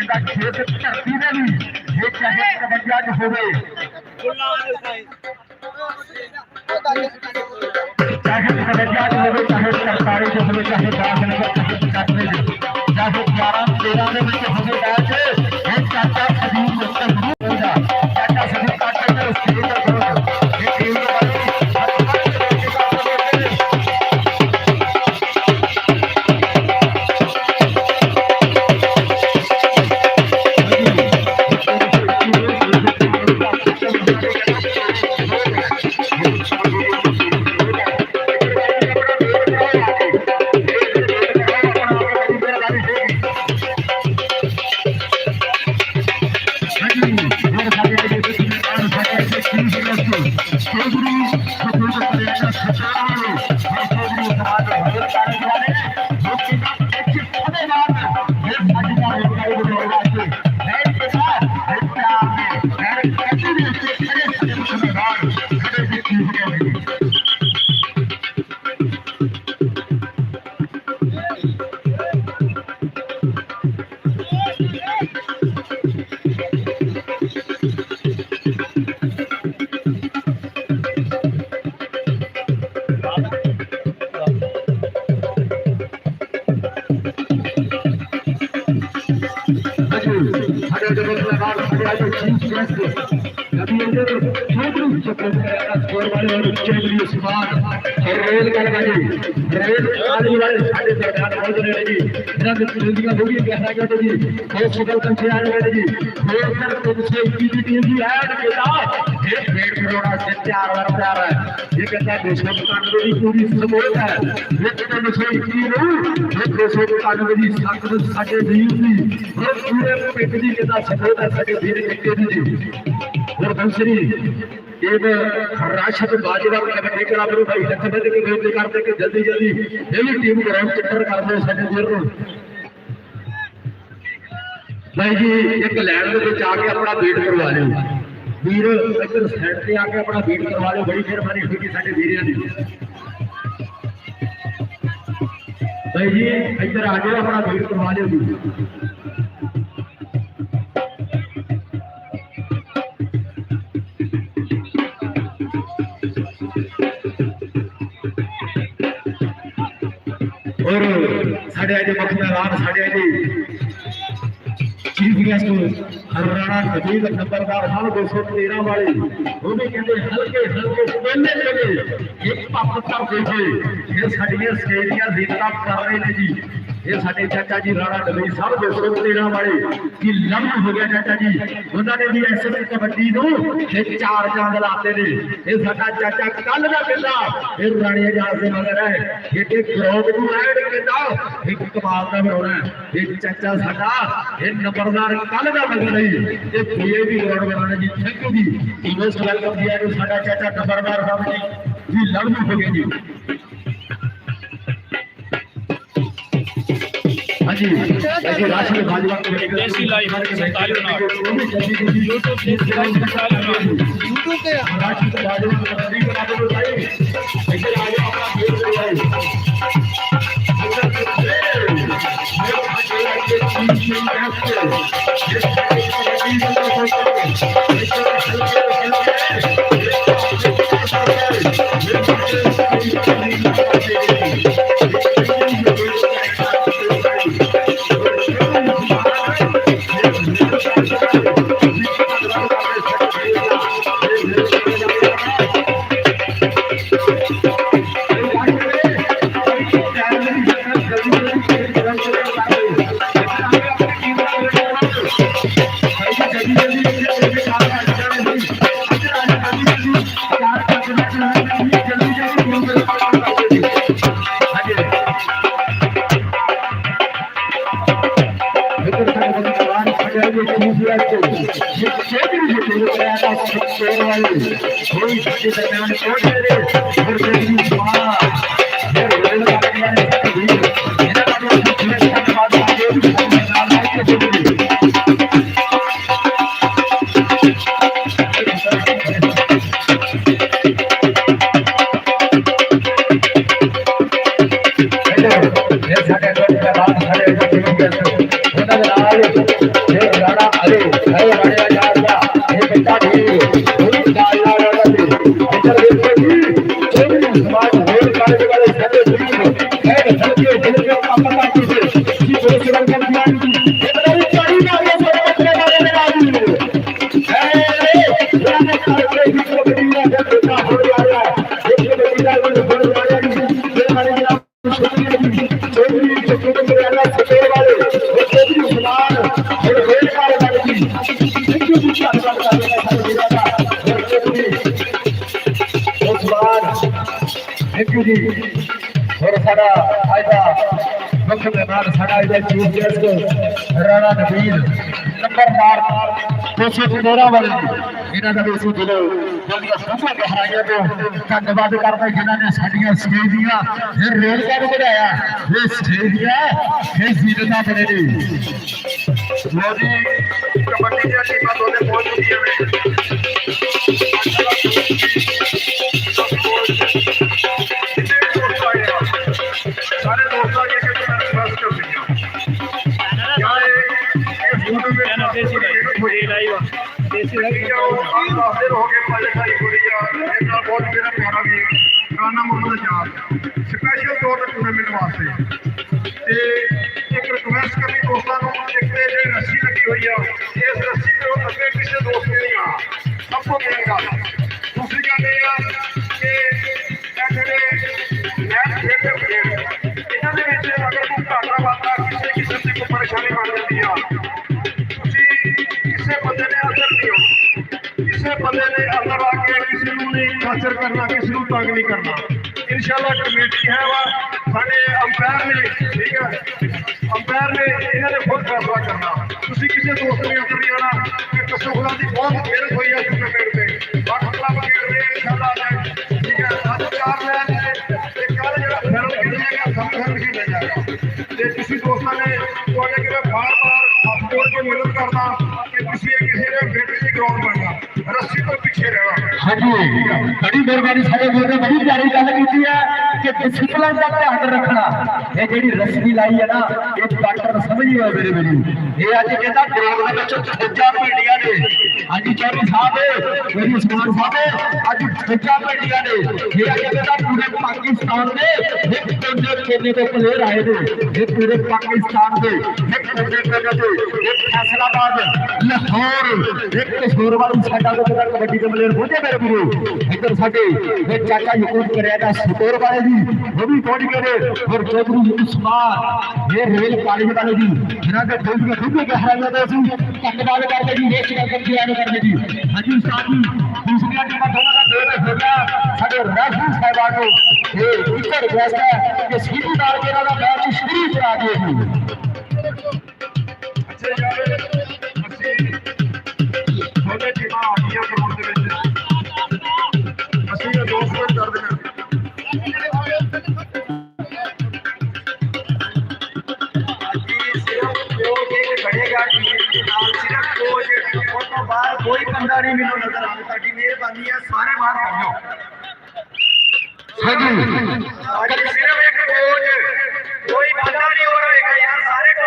का खेत धरती में भी ये चाहे 51 हो गए चाहे 51 हो गए चाहे सरकारी जो हो चाहे राजनगर चाहे 11-13 में हो गए चाचा सभी चाचा सभी राशद बाजीवर कमेटी क्लब ਨੂੰ ਭਾਈ ਹੱਥ ਬੰਨ ਕੇ ਬੇਨਤੀ ਕਰਦੇ ਕਿ ਜਲਦੀ ਜਲਦੀ ਇਹ ਵੀ ਟੀਮ ਗਰਾਊਂਡ ਚੱਕਰ ਕਰ ਦਿਓ ਸਾਡੇ ਵੀਰ ਨੂੰ ਭਾਈ ਜੀ ਇੱਕ ਲੈਣ ਦੇ ਵਿੱਚ ਆ ਕੇ ਆਪਣਾ ਵੇਟ ਕਰਵਾ ਲਿਓ ਵੀਰ ਇੱਧਰ ਸਾਈਡ ਤੇ ਆ ਕੇ ਆਪਣਾ ਵੇਟ ਕਰਵਾ ਲਿਓ ਬੜੀ ਮਿਹਰਬਾਨੀ ਹੋਵੇਗੀ ਸਾਡੇ ਵੀਰਾਂ ਦੀ ਭਾਈ ਜੀ ਇੱਧਰ ਆ ਜਾਓ ਆਪਣਾ ਵੇਟ ਕਰਵਾ ਲਿਓ ਜੀ और साढ़े आज मुख्य मेहमान साढ़े आज चीफ गेस्ट हरियाणा कबीर नंबरदार साहब 213 वाले वो भी कहते हल्के पहले एक पक्ष कर देखे ये साड़ियां स्टेडियां जितना कर रहे हैं जी ये साडे चाचा जी राणा डबई साहब 213 वाले की लम्ब हो गया चाचा जी उन्होंने भी ऐसे कबड्डी नु ये 4 चांद लाते ने ये साडा चाचा कल दा कहंदा फिर राणी आजाद से मगर है ये ग्राउंड नु ऐड कहंदा एक कमाल दा बनाउणा है ये चाचा साडा ये नंबरदार कल दा मगर नहीं ये कोई भी ग्राउंड बनाना जी थैंक यू जी इवेंट वेलकम दिया जो साडा चाचा नंबरदार साहब जी लम्ब हो गया जी जी ऐसे राशि भाजपा के देसी लाइव के तालियों यूट्यूब पे यूट्यूब पे राशि भाजपा के नदी बना दो भाई ऐसे आगे अपना वीडियो बनाइए थैंक यू जी। और साडा आज दा मुख मेहमान साडा आज दा चीफ गेस्ट राणा नवीर नंबरदार 213 वाले इन्हां दा भी असीं दिलों दिल ਦੀਆਂ ਗਹਿਰਾਈਆਂ ਤੋਂ ਧੰਨਵਾਦ ਕਰਦੇ ਜਿਨ੍ਹਾਂ ਨੇ ਸਾਡੀਆਂ ਸਟੇਜ ਦੀਆਂ ਫਿਰ ਰੇਲਗੱਡੀ ਵਧਾਇਆ ਇਹ ਸਟੇਜ ਦੀਆਂ ਇਹ ਜ਼ੀਰਤਾਂ ਬਣੇ ਨੇ। ਲੋ ਜੀ ਕਬੱਡੀ ਦੀਆਂ ਟੀਮਾਂ ਦੋਨੇ ਪਹੁੰਚ ਚੁੱਕੀਆਂ ਨੇ। सारे दोस्तों के रिक्वेस्ट कर दिया यार YouTube में देसी लाइव देसी लाइव हाजिर हो गए वाले सारी गुड़िया इतना बहुत मेरा प्यारा भी राणा मोहम्मद आजाद स्पेशल तौर पर टूर्नामेंट वास्ते ते एक रिक्वेस्ट करनी दोस्तों को एक ते जे रस्सी लगी हुई है इस रस्सी को अगे पीछे दोस्त नहीं आ सबको मिलेगा। दूसरी गल ये कि जेडे मैच खेलते हुए परेशानी बन जाती है किसी बंदे ने असर नहीं होना किसी बंदे ने अंदर आके किसी को नहीं टॉर्चर करना किसी को तंग नहीं करना। इंशाल्लाह कमेटी है वा साडे अंपायर ने ठीक है अंपायर ने इन्होंने खुद फैसला करना किसी दोस्त ने अंदर नहीं आना कि कसोगला की बहुत मेहनत हुई है टूर्नामेंट में बाकी खेल रहे इंशाल्लाह ठीक है 7-4 मैच कल जो फाइनल खेलेगा सब खेला जाएगा। किसी दोस्तों ने बार बार हाथ जोड़ के मदद करना कि किसी ने बेटे की ग्राउंड बनना रस्सी तो पीछे रहना। हाँ जी बड़ी मेहरबानी सारे बोल रहे बड़ी प्यारी गल की है कि डिसिप्लिन का ध्यान रखना ये जी रस्सी लाई है ना ये डॉक्टर समझ गया मेरे मेरी ये अज कहता ग्राउंड में फौजा भेड़िया ने अज चौधरी साहब मेरी उस्मान साहब अज फौजा भेड़िया ने ये अज कहता पूरे पाकिस्तान में एक कोने कोने को प्लेयर आए थे ये पूरे पाकिस्तान के एक कोने कोने से एक फैसलाबाद लाहौर एक कसूर वाली साडा कबड्डी के प्लेयर पहुंचे मेरे गुरु इधर साडे ये चाचा यकूब करेगा सुतोर वाले जी वो भी पहुंच गए और चौधरी उस्मान ये रेल कॉलेज वाले जी जिन्हां के दिल में दुख गहराइयां दे सी धन्यवाद करते जी रेस करके तैयार करते जी। हाँ जी उस्ताद जी दूसरी टीम दोनों का डेढ़ हो गया साडे रेफरी साहबान को ये एक रिक्वेस्ट है कि सीधी मार के ना मैच शुरू करा दिए जी। अच्छा यार ਅਸੀਂ ਦੋਨੇ ਟੀਮਾਂ ਆ ਗਈਆਂ ਗਰਾਊਂਡ ਦੇ ਵਿੱਚ ਅਸੀਂ ਇਹ ਦੋਸਤ ਕਰ ਦੇਣਾ कोई बंदा नहीं मिलो नजर आ मेहरबानी है सारे बाहर कर लो। हाँ जी सिर्फ एक कोच कोई बंदा नहीं हो रहेगा यार सारे को